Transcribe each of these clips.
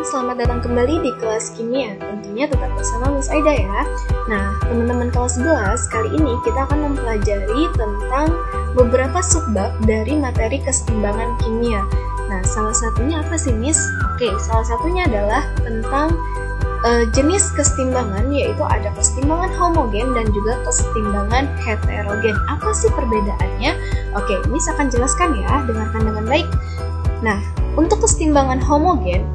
selamat datang kembali di kelas kimia. Tentunya tetap bersama Miss Aida ya. Nah, teman-teman kelas 11, kali ini kita akan mempelajari tentang beberapa subbab dari materi kesetimbangan kimia. Nah, salah satunya apa sih, Miss? Oke, salah satunya adalah tentang jenis kesetimbangan, yaitu ada kesetimbangan homogen dan juga kesetimbangan heterogen. Apa sih perbedaannya? Oke, Miss akan jelaskan ya, dengarkan dengan baik. Nah, untuk kesetimbangan homogen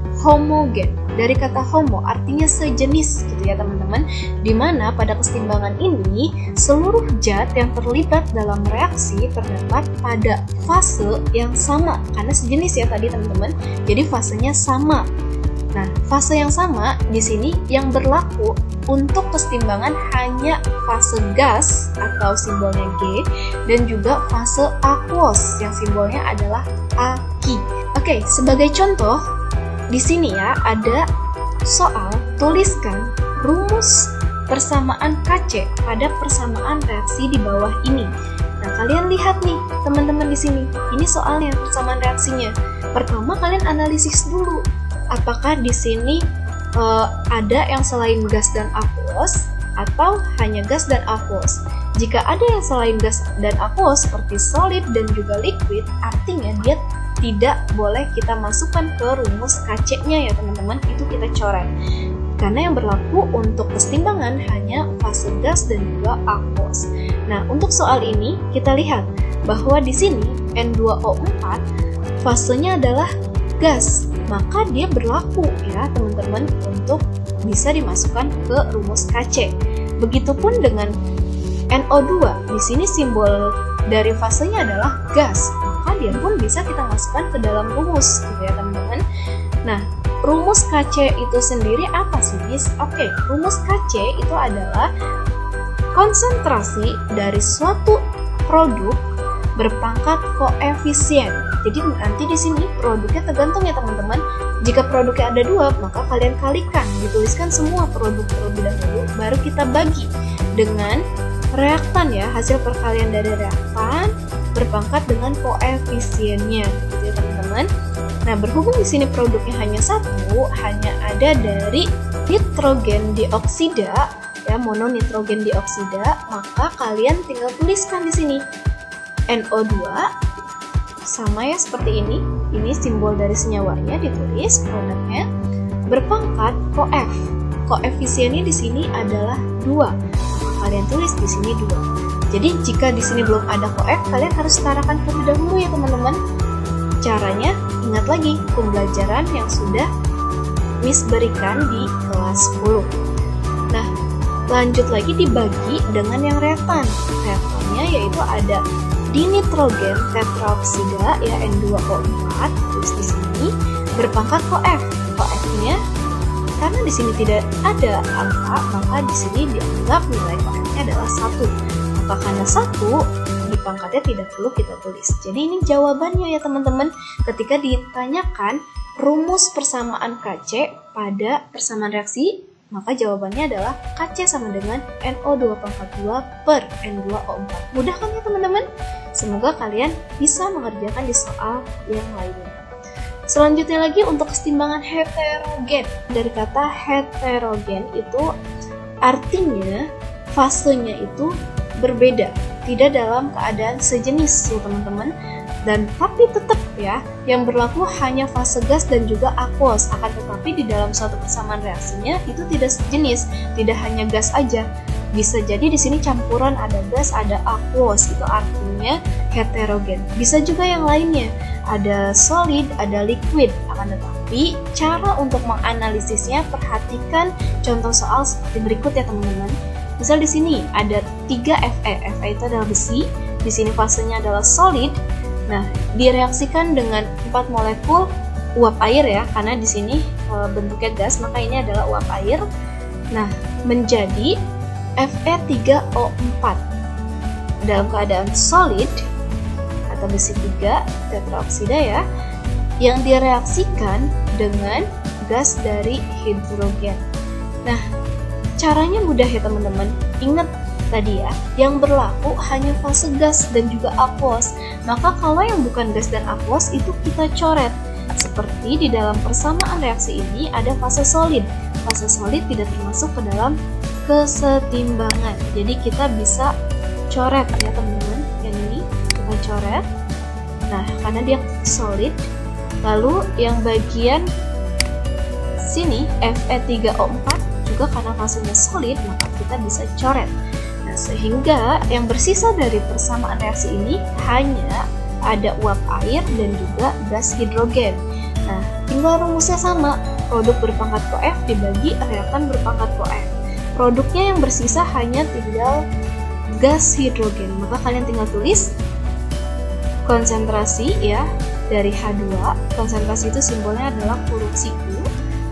dari kata homo artinya sejenis gitu ya teman-teman, dimana pada kesetimbangan ini seluruh zat yang terlibat dalam reaksi terdapat pada fase yang sama, karena sejenis ya tadi teman-teman, jadi fasenya sama. Nah, fase yang sama di sini yang berlaku untuk kesetimbangan hanya fase gas atau simbolnya G dan juga fase aquos yang simbolnya adalah Aq. Oke, sebagai contoh di sini ya ada soal tuliskan rumus persamaan Kc pada persamaan reaksi di bawah ini. Nah, kalian lihat nih teman-teman di sini. Ini soalnya persamaan reaksinya. Pertama kalian analisis dulu. Apakah di sini ada yang selain gas dan aquos atau hanya gas dan aquos? Jika ada yang selain gas dan aquos seperti solid dan juga liquid, artinya dia tidak boleh kita masukkan ke rumus Kc-nya ya teman-teman, itu kita coret. Karena yang berlaku untuk kesetimbangan hanya fase gas dan juga aquos. Nah, untuk soal ini kita lihat bahwa di sini N2O4 fasenya adalah gas, maka dia berlaku ya teman-teman untuk bisa dimasukkan ke rumus Kc. Begitupun dengan NO2, di sini simbol dari fasenya adalah gas, maka dia pun bisa kita masukkan ke dalam rumus gitu ya teman-teman. Nah, rumus Kc itu sendiri apa sih, Miss? Oke, rumus Kc itu adalah konsentrasi dari suatu produk berpangkat koefisien. Jadi nanti di sini produknya tergantung ya teman-teman. Jika produknya ada 2, maka kalian kalikan, dituliskan semua produk terlebih dahulu, baru kita bagi dengan reaktan ya, hasil perkalian dari reaktan berpangkat dengan koefisiennya, gitu ya teman-teman. Nah, berhubung di sini produknya hanya 1, hanya ada dari nitrogen dioksida ya, mononitrogen dioksida, maka kalian tinggal tuliskan di sini NO2 sama ya seperti ini. Ini simbol dari senyawanya ditulis produknya berpangkat koef. Koefisiennya di sini adalah 2. Maka kalian tulis di sini 2. Jadi jika di sini belum ada koef, kalian harus setarakan terlebih dahulu ya teman-teman. Caranya ingat lagi pembelajaran yang sudah Miss berikan di kelas 10. Nah, lanjut lagi dibagi dengan yang reaktan. Reaktannya yaitu ada dinitrogen tetraoksida ya N2O4, terus di sini berpangkat koef. Koefnya karena di sini tidak ada angka, maka di sini dianggap nilai koefnya adalah 1. Maka karena 1 di pangkatnya tidak perlu kita tulis. Jadi ini jawabannya ya teman-teman. Ketika ditanyakan rumus persamaan Kc pada persamaan reaksi, maka jawabannya adalah Kc sama dengan NO2 pangkat 2 per N2O4. Mudah kan ya teman-teman? Semoga kalian bisa mengerjakan di soal yang lainnya. Selanjutnya lagi untuk kesetimbangan heterogen. Dari kata heterogen itu artinya fasenya itu berbeda, tidak dalam keadaan sejenis ya teman-teman. Dan tapi tetap ya, yang berlaku hanya fase gas dan juga aquos. Akan tetapi di dalam suatu persamaan reaksinya itu tidak sejenis, tidak hanya gas aja. Bisa jadi di sini campuran ada gas, ada aquos, itu artinya heterogen. Bisa juga yang lainnya, ada solid, ada liquid. Akan tetapi cara untuk menganalisisnya, perhatikan contoh soal seperti berikut ya teman-teman. Misal di sini ada 3 Fe. Fe itu adalah besi. Di sini fasenya adalah solid. Nah, direaksikan dengan 4 molekul uap air ya, karena di sini bentuknya gas, maka ini adalah uap air. Nah, menjadi Fe3O4 dalam keadaan solid atau besi 3 tetraoksida ya, yang direaksikan dengan gas dari hidrogen. Nah, caranya mudah ya teman-teman. Ingat tadi ya, yang berlaku hanya fase gas dan juga aquos. Maka kalau yang bukan gas dan aquos itu kita coret. Seperti di dalam persamaan reaksi ini ada fase solid. Fase solid tidak termasuk ke dalam kesetimbangan. Jadi kita bisa coret ya teman-teman. Yang ini kita coret. Nah, karena dia solid. Lalu yang bagian sini Fe3O4 juga karena fasenya solid, maka kita bisa coret. Nah, sehingga yang bersisa dari persamaan reaksi ini hanya ada uap air dan juga gas hidrogen. Nah, tinggal rumusnya sama, produk berpangkat CoF dibagi reaktan berpangkat CoF. Produknya yang bersisa hanya tinggal gas hidrogen. Maka kalian tinggal tulis konsentrasi ya dari H2. Konsentrasi itu simbolnya adalah huruf siku.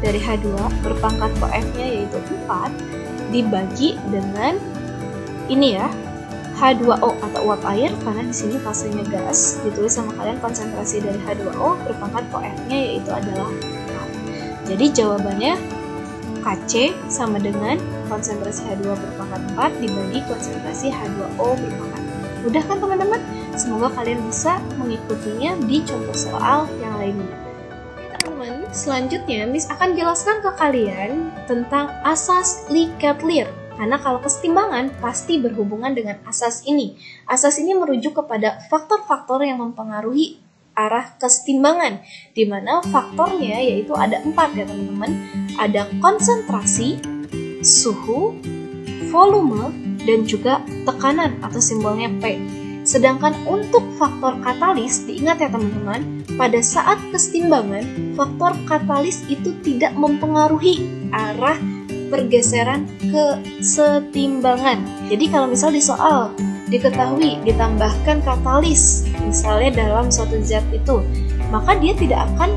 Dari H2 berpangkat CoF-nya yaitu 4 dibagi dengan ini ya, H2O atau uap air, karena di sini fasenya gas. Ditulis sama kalian konsentrasi dari H2O berpangkat CoF-nya yaitu adalah 4. Jadi jawabannya Kc sama dengan konsentrasi H2 berpangkat 4 dibagi konsentrasi H2O berpangkat 4. Mudah kan teman-teman? Semoga kalian bisa mengikutinya di contoh soal yang lainnya. Teman-teman, selanjutnya Miss akan jelaskan ke kalian tentang asas Likert-Leer. Karena kalau kesetimbangan pasti berhubungan dengan asas ini. Asas ini merujuk kepada faktor-faktor yang mempengaruhi arah kesetimbangan, di mana faktornya yaitu ada 4 ya teman-teman. Ada konsentrasi, suhu, volume, dan juga tekanan atau simbolnya P. Sedangkan untuk faktor katalis, diingat ya teman-teman, pada saat kesetimbangan, faktor katalis itu tidak mempengaruhi arah pergeseran kesetimbangan. Jadi kalau misal di soal diketahui ditambahkan katalis, misalnya dalam suatu zat itu, maka dia tidak akan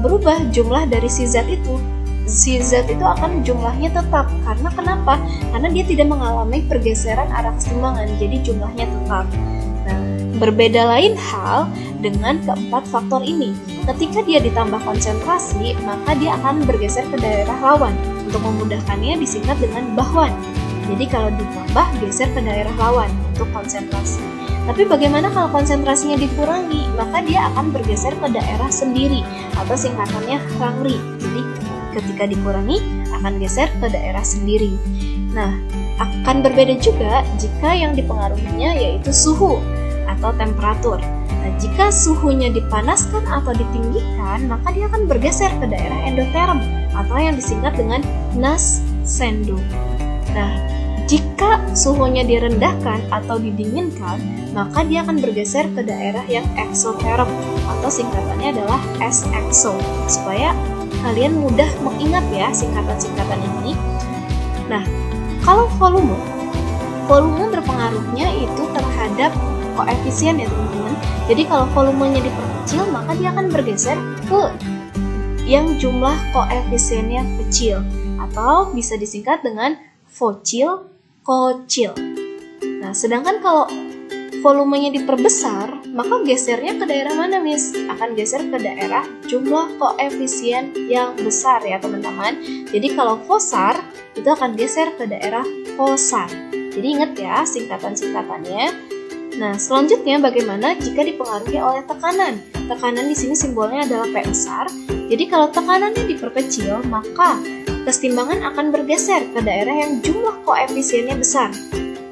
berubah jumlah dari si zat itu. Si zat itu akan jumlahnya tetap. Karena kenapa? Karena dia tidak mengalami pergeseran arah kesetimbangan, jadi jumlahnya tetap. Nah, berbeda lain hal dengan keempat faktor ini. Ketika dia ditambah konsentrasi, maka dia akan bergeser ke daerah lawan. Untuk memudahkannya disingkat dengan bahwan. Jadi kalau ditambah, geser ke daerah lawan untuk konsentrasi. Tapi bagaimana kalau konsentrasinya dikurangi? Maka dia akan bergeser ke daerah sendiri atau singkatannya Rangri. Jadi ketika dikurangi akan geser ke daerah sendiri. Nah, akan berbeda juga jika yang dipengaruhinya yaitu suhu atau temperatur. Nah, jika suhunya dipanaskan atau ditinggikan, maka dia akan bergeser ke daerah endoterm atau yang disingkat dengan Nass-Sendo. Nah, jika suhunya direndahkan atau didinginkan, maka dia akan bergeser ke daerah yang exotherm atau singkatannya adalah S-exo, supaya kalian mudah mengingat ya singkatan-singkatan ini. Nah, kalau volume berpengaruhnya itu terhadap koefisien ya teman-teman. Jadi kalau volumenya diperkecil, maka dia akan bergeser ke yang jumlah koefisiennya kecil atau bisa disingkat dengan vocil, kocil. Nah, sedangkan kalau volumenya diperbesar, maka gesernya ke daerah mana, Miss? Akan geser ke daerah jumlah koefisien yang besar ya, teman-teman. Jadi kalau fosar, itu akan geser ke daerah fosar. Jadi ingat ya singkatan-singkatannya. Nah, selanjutnya bagaimana jika dipengaruhi oleh tekanan? Tekanan di sini simbolnya adalah P besar. Jadi kalau tekanannya diperkecil, maka kesetimbangan akan bergeser ke daerah yang jumlah koefisiennya besar.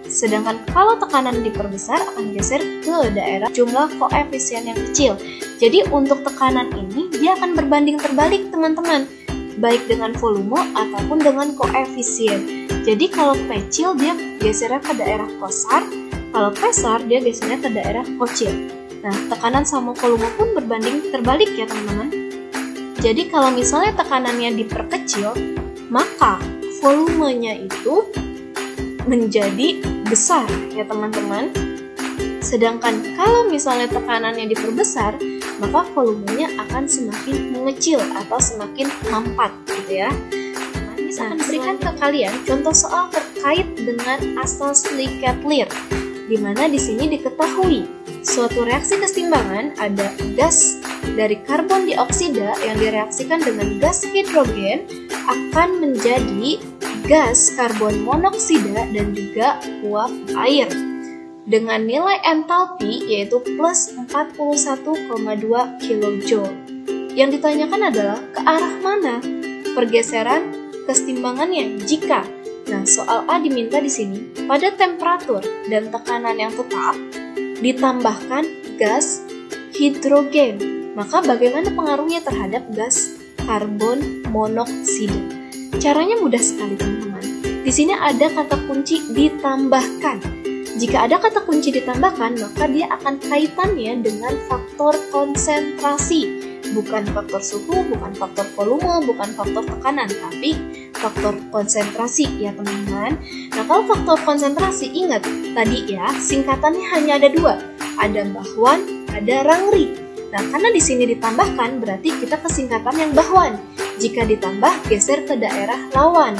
Sedangkan kalau tekanan diperbesar akan geser ke daerah jumlah koefisien yang kecil. Jadi untuk tekanan ini dia akan berbanding terbalik teman-teman, baik dengan volume ataupun dengan koefisien. Jadi kalau kecil dia gesernya ke daerah fosar, kalau besar dia gesernya ke daerah kocil. Nah, tekanan sama volume pun berbanding terbalik ya teman-teman. Jadi kalau misalnya tekanannya diperkecil, maka volumenya itu menjadi besar ya teman-teman. Sedangkan kalau misalnya tekanannya diperbesar, maka volumenya akan semakin mengecil atau semakin mampat gitu ya. Saya akan berikan ke kalian contoh soal terkait dengan asas Likert-Leer, di mana di sini diketahui suatu reaksi kesetimbangan ada gas dari karbon dioksida yang direaksikan dengan gas hidrogen akan menjadi gas karbon monoksida dan juga uap air dengan nilai entalpi yaitu plus 41,2 kJ. Yang ditanyakan adalah ke arah mana pergeseran kesetimbangannya jika. Nah, soal A diminta di sini, pada temperatur dan tekanan yang tetap ditambahkan gas hidrogen. Maka bagaimana pengaruhnya terhadap gas karbon monoksida? Caranya mudah sekali teman-teman. Di sini ada kata kunci ditambahkan. Jika ada kata kunci ditambahkan, maka dia akan kaitannya dengan faktor konsentrasi. Bukan faktor suhu, bukan faktor volume, bukan faktor tekanan, tapi faktor konsentrasi ya teman-teman. Nah, kalau faktor konsentrasi, ingat tadi ya, singkatannya hanya ada dua. Ada bahwan, ada rangri. Nah, karena di sini ditambahkan, berarti kita ke singkatan yang bahwan. Jika ditambah, geser ke daerah lawan.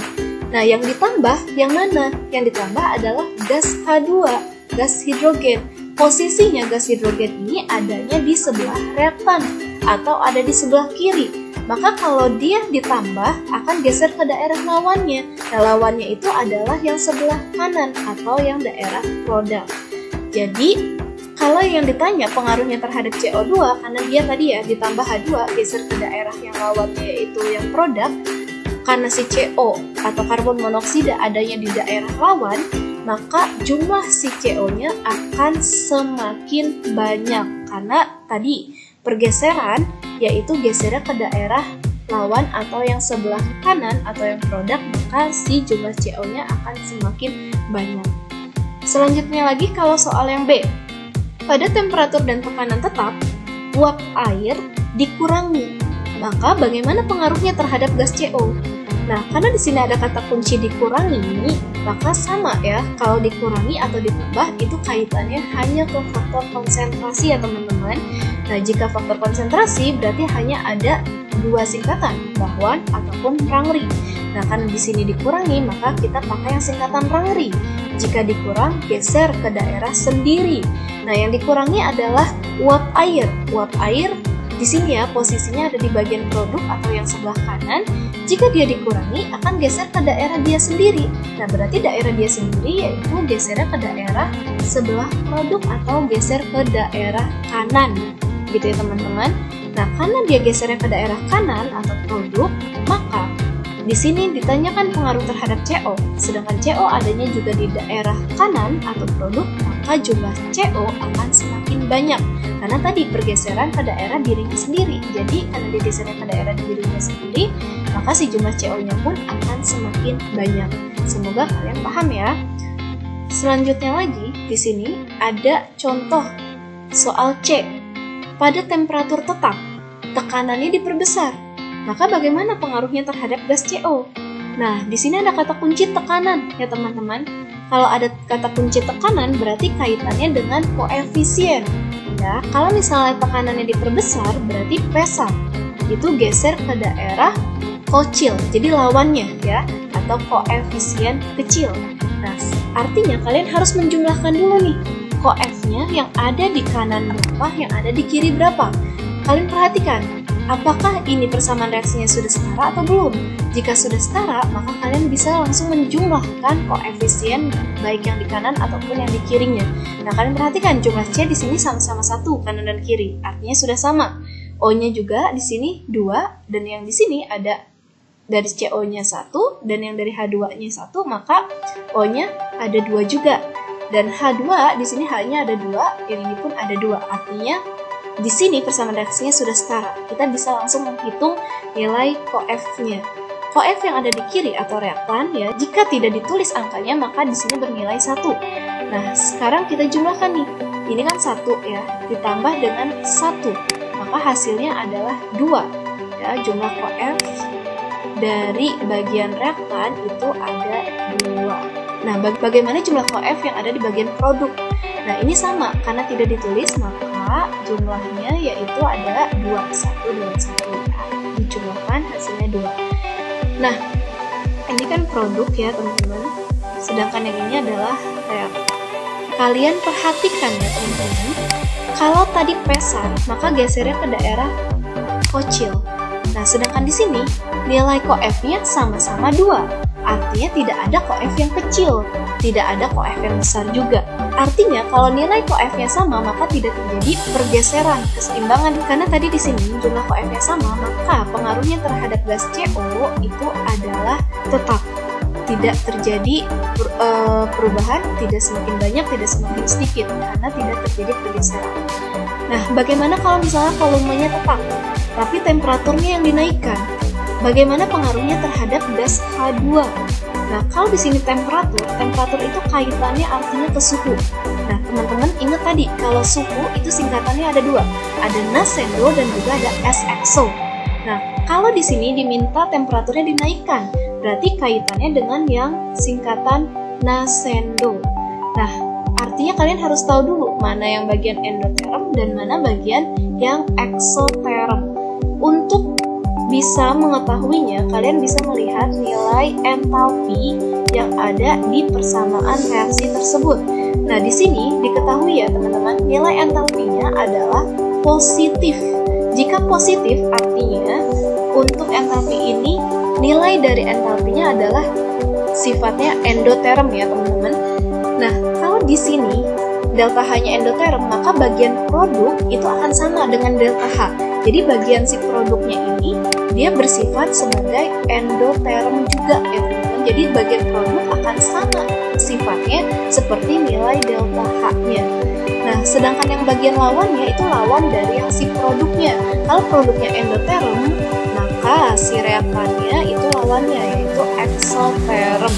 Nah, yang ditambah yang mana? Yang ditambah adalah gas H2, gas hidrogen. Posisinya gas hidrogen ini adanya di sebelah reaktan atau ada di sebelah kiri. Maka kalau dia ditambah akan geser ke daerah lawannya. Nah, lawannya itu adalah yang sebelah kanan atau yang daerah produk. Jadi, kalau yang ditanya pengaruhnya terhadap CO2, karena dia tadi ya ditambah H2 geser ke daerah yang lawannya yaitu yang produk, karena si CO atau karbon monoksida adanya di daerah lawan, maka jumlah si CO-nya akan semakin banyak. Karena tadi pergeseran yaitu gesernya ke daerah lawan atau yang sebelah kanan atau yang produk, maka si jumlah CO-nya akan semakin banyak. Selanjutnya lagi kalau soal yang B. Pada temperatur dan tekanan tetap, uap air dikurangi. Maka bagaimana pengaruhnya terhadap gas CO? Nah, karena di sini ada kata kunci dikurangi, maka sama ya, kalau dikurangi atau ditambah itu kaitannya hanya ke faktor konsentrasi ya teman-teman. Nah, jika faktor konsentrasi berarti hanya ada dua singkatan, bahwan ataupun rangri. Nah, karena di sini dikurangi, maka kita pakai yang singkatan rangri. Jika dikurang, geser ke daerah sendiri. Nah, yang dikurangi adalah uap air. Uap air di sini ya posisinya ada di bagian produk atau yang sebelah kanan. Jika dia dikurangi akan geser ke daerah dia sendiri. Nah, berarti daerah dia sendiri yaitu gesernya ke daerah sebelah produk atau geser ke daerah kanan. Gitu ya teman-teman. Nah, karena dia gesernya ke daerah kanan atau produk, maka di sini ditanyakan pengaruh terhadap CO. Sedangkan CO adanya juga di daerah kanan atau produk, maka jumlah CO akan semakin banyak. Karena tadi pergeseran ke daerah dirinya sendiri. Jadi karena digesernya ke daerah dirinya sendiri, maka si jumlah CO-nya pun akan semakin banyak. Semoga kalian paham ya. Selanjutnya lagi di sini ada contoh soal C. Pada temperatur tetap, tekanannya diperbesar. Maka bagaimana pengaruhnya terhadap gas CO? Nah, di sini ada kata kunci tekanan ya teman-teman. Kalau ada kata kunci tekanan berarti kaitannya dengan koefisien. Ya, kalau misalnya tekanannya diperbesar berarti pesat. Itu geser ke daerah kocil. Jadi lawannya ya, atau koefisien kecil. Nah, artinya kalian harus menjumlahkan dulu nih. Koefnya yang ada di kanan berapa, yang ada di kiri berapa. Kalian perhatikan. Apakah ini persamaan reaksinya sudah setara atau belum? Jika sudah setara, maka kalian bisa langsung menjumlahkan koefisien baik yang di kanan ataupun yang di kirinya. Nah, kalian perhatikan jumlah C di sini sama-sama 1 kanan dan kiri, artinya sudah sama. O-nya juga di sini 2 dan yang di sini ada dari CO-nya 1 dan yang dari H2-nya 1, maka O-nya ada 2 juga. Dan H2 di sini hanya ada 2, yang ini pun ada 2, artinya di sini persamaan reaksinya sudah setara. Kita bisa langsung menghitung nilai koef-nya. Koef yang ada di kiri atau reaktan ya, jika tidak ditulis angkanya maka di sini bernilai 1. Nah, sekarang kita jumlahkan nih. Ini kan 1 ya, ditambah dengan 1. Maka hasilnya adalah 2. Ya, jumlah koef dari bagian reaktan itu ada 2. Nah, bagaimana jumlah koef yang ada di bagian produk? Nah, ini sama, karena tidak ditulis maka jumlahnya yaitu ada 2, 1 dengan 1 ya. Dijumlahkan hasilnya 2. Nah, ini kan produk ya teman-teman, sedangkan yang ini adalah reaktan. Kalian perhatikan ya teman-teman, kalau tadi pesat maka gesernya ke daerah kocil. Nah, sedangkan di sini nilai koefnya sama-sama 2. Artinya tidak ada koef yang kecil, tidak ada koef yang besar juga. Artinya kalau nilai koef-nya sama maka tidak terjadi pergeseran keseimbangan, karena tadi di sini jumlah koef-nya sama maka pengaruhnya terhadap gas CO itu adalah tetap, tidak terjadi perubahan, tidak semakin banyak, tidak semakin sedikit, karena tidak terjadi pergeseran. Nah, bagaimana kalau misalnya volumenya tetap tapi temperaturnya yang dinaikkan? Bagaimana pengaruhnya terhadap gas H2? Nah, kalau di sini temperatur itu kaitannya artinya ke suhu. Nah, teman-teman ingat tadi, kalau suhu itu singkatannya ada dua, ada Nasendo dan juga ada SXO. Nah, kalau di sini diminta temperaturnya dinaikkan, berarti kaitannya dengan yang singkatan Nasendo. Nah, artinya kalian harus tahu dulu mana yang bagian endoterm dan mana bagian yang exotherm. Untuk bisa mengetahuinya, kalian bisa melihat nilai entalpi yang ada di persamaan reaksi tersebut. Nah, di sini diketahui ya teman-teman, nilai entalpinya adalah positif. Jika positif, artinya untuk entalpi ini, nilai dari entalpinya adalah sifatnya endoterm ya teman-teman. Nah, kalau di sini delta H-nya endoterm, maka bagian produk itu akan sama dengan delta H. Jadi bagian si produknya ini dia bersifat sebagai endoterm juga ya teman-teman. Jadi bagian produk akan sama sifatnya seperti nilai delta H-nya. Nah, sedangkan yang bagian lawannya itu lawan dari yang si produknya. Kalau produknya endoterm, maka si reaktannya itu lawannya yaitu exotherm.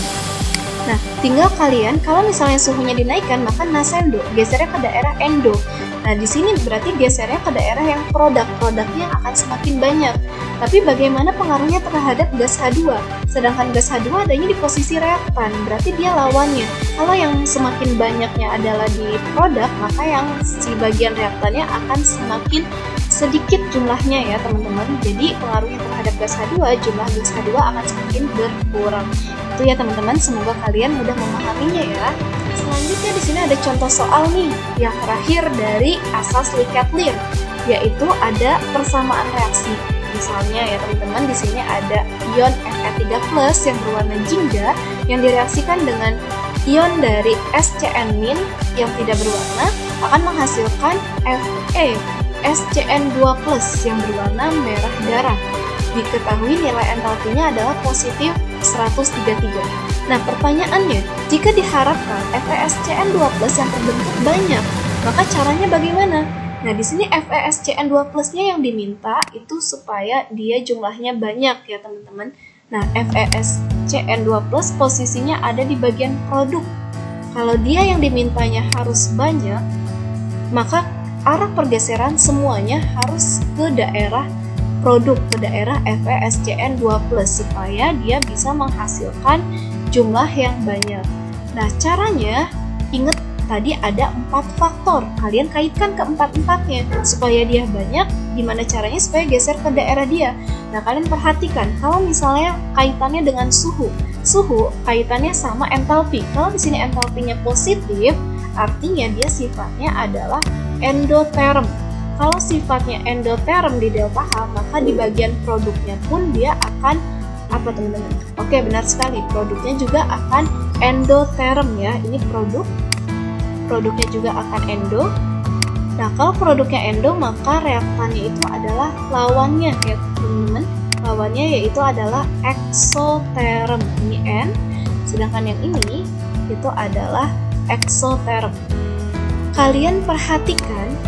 Nah, tinggal kalian kalau misalnya suhunya dinaikkan maka Nasendo gesernya ke daerah endo. Nah, di sini berarti gesernya ke daerah yang produknya akan semakin banyak. Tapi bagaimana pengaruhnya terhadap gas H2? Sedangkan gas H2 adanya di posisi reaktan, berarti dia lawannya. Kalau yang semakin banyaknya adalah di produk, maka yang si bagian reaktannya akan semakin sedikit jumlahnya ya teman-teman. Jadi pengaruhnya terhadap gas H2, jumlah gas H2 akan semakin berkurang. Itu ya teman-teman, semoga kalian mudah memahaminya ya. Selanjutnya di sini ada contoh soal nih, yang terakhir dari asas Lukatlir, yaitu ada persamaan reaksi. Misalnya ya teman-teman, di sini ada ion Fe3+ yang berwarna jingga yang direaksikan dengan ion dari SCN- yang tidak berwarna akan menghasilkan Fe SCN2+ yang berwarna merah darah. Diketahui nilai entalpinya adalah positif 133. Nah, pertanyaannya, jika diharapkan FeSCN2+ yang terbentuk banyak, maka caranya bagaimana? Nah, di sini FeSCN2+-nya yang diminta itu supaya dia jumlahnya banyak ya, teman-teman. Nah, FeSCN2+ posisinya ada di bagian produk. Kalau dia yang dimintanya harus banyak, maka arah pergeseran semuanya harus ke daerah produk, ke daerah FeSCN2+ supaya dia bisa menghasilkan jumlah yang banyak. Nah, caranya ingat tadi ada 4 faktor. Kalian kaitkan ke 4-4-nya supaya dia banyak. Gimana caranya supaya geser ke daerah dia? Nah, kalian perhatikan kalau misalnya kaitannya dengan suhu. Suhu kaitannya sama entalpi. Kalau di sini entalpinya positif, artinya dia sifatnya adalah endoterm. Kalau sifatnya endoterm di delta H, maka di bagian produknya pun dia akan apa teman-teman? Oke, benar sekali. Produknya juga akan endoterm ya. Ini produknya juga akan endo. Nah, kalau produknya endo, maka reaktannya itu adalah lawannya ya teman-teman. Lawannya yaitu adalah exotherm. Ini N. Sedangkan yang ini itu adalah exotherm. Kalian perhatikan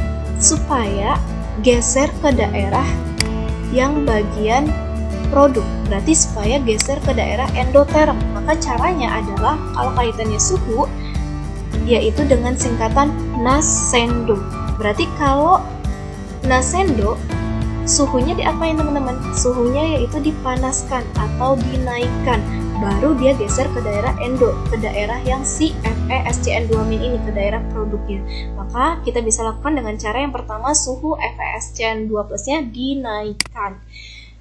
supaya geser ke daerah yang bagian produk, berarti supaya geser ke daerah endoterm. Maka caranya adalah kalau kaitannya suhu, yaitu dengan singkatan Nasendo. Berarti kalau Nasendo, suhunya diapain teman-teman? Suhunya yaitu dipanaskan atau dinaikkan, baru dia geser ke daerah endo, ke daerah yang si FeSCN2- ini, ke daerah produknya. Maka kita bisa lakukan dengan cara yang pertama, suhu FeSCN2+-nya dinaikkan.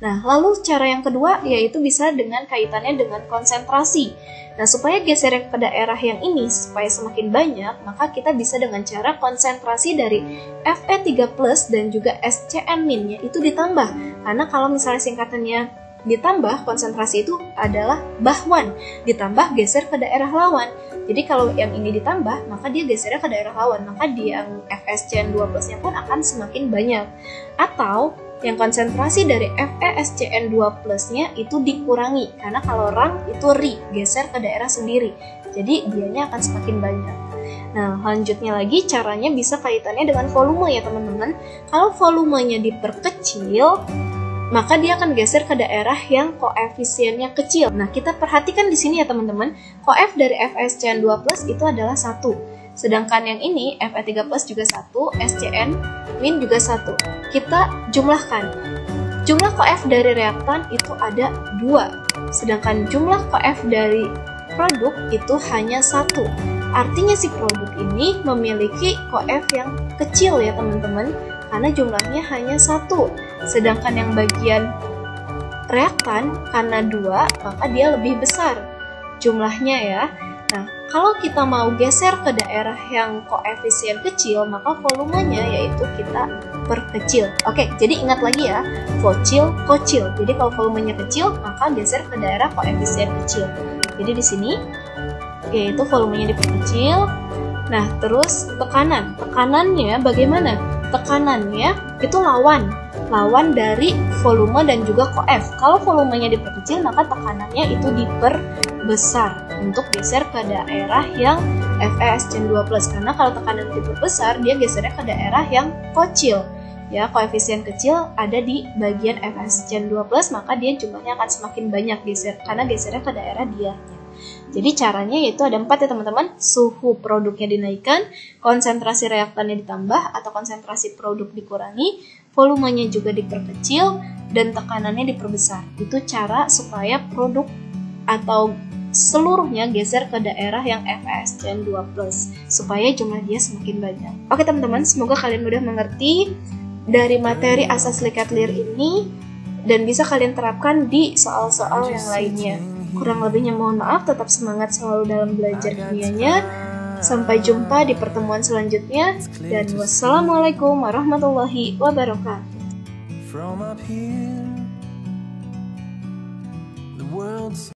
Nah, lalu cara yang kedua yaitu bisa dengan kaitannya dengan konsentrasi. Nah, supaya geser ke daerah yang ini supaya semakin banyak, maka kita bisa dengan cara konsentrasi dari Fe3+ dan juga SCN- itu ditambah. Karena kalau misalnya singkatannya ditambah, konsentrasi itu adalah bahwan, ditambah geser ke daerah lawan. Jadi kalau yang ini ditambah, maka dia gesernya ke daerah lawan, maka di yang FeSCN2+ nya pun akan semakin banyak. Atau yang konsentrasi dari FeSCN2+-nya itu dikurangi, karena kalau rang itu geser ke daerah sendiri, jadi dianya akan semakin banyak. Nah, lanjutnya lagi caranya bisa kaitannya dengan volume ya teman-teman. Kalau volumenya diperkecil, maka dia akan geser ke daerah yang koefisiennya kecil. Nah, kita perhatikan di sini ya teman-teman, koef dari FeSCN2+ itu adalah 1. Sedangkan yang ini, Fe3+ juga 1, SCN min juga 1. Kita jumlahkan. Jumlah koef dari reaktan itu ada 2. Sedangkan jumlah koef dari produk itu hanya 1. Artinya si produk ini memiliki koef yang kecil ya teman-teman, karena jumlahnya hanya 1. Sedangkan yang bagian reaktan karena 2, maka dia lebih besar jumlahnya ya. Nah, kalau kita mau geser ke daerah yang koefisien kecil, maka volumenya yaitu kita perkecil. Oke, jadi ingat lagi ya, vocil, kocil. Jadi kalau volumenya kecil, maka geser ke daerah koefisien kecil. Jadi di sini yaitu volumenya diperkecil. Nah, terus tekanan. Tekanannya bagaimana? Tekanannya itu lawan dari volume dan juga koef. Kalau volumenya diperkecil, maka tekanannya itu diperbesar untuk geser ke daerah yang FeSCN2+. Karena kalau tekanan diperbesar, dia gesernya ke daerah yang kocil. Ya, koefisien kecil ada di bagian FeSCN2+, maka dia jumlahnya akan semakin banyak karena gesernya ke daerah dianya. Jadi caranya yaitu ada 4 ya teman-teman. Suhu produknya dinaikkan, konsentrasi reaktannya ditambah atau konsentrasi produk dikurangi, volumenya juga diperkecil, dan tekanannya diperbesar. Itu cara supaya produk atau seluruhnya geser ke daerah yang FeSCN2+, supaya jumlah dia semakin banyak. Oke teman-teman, semoga kalian mudah mengerti dari materi asas likat lir ini dan bisa kalian terapkan di soal-soal yang lainnya. Kurang lebihnya mohon maaf, tetap semangat selalu dalam belajar kimianya. Sampai jumpa di pertemuan selanjutnya, dan wassalamualaikum warahmatullahi wabarakatuh.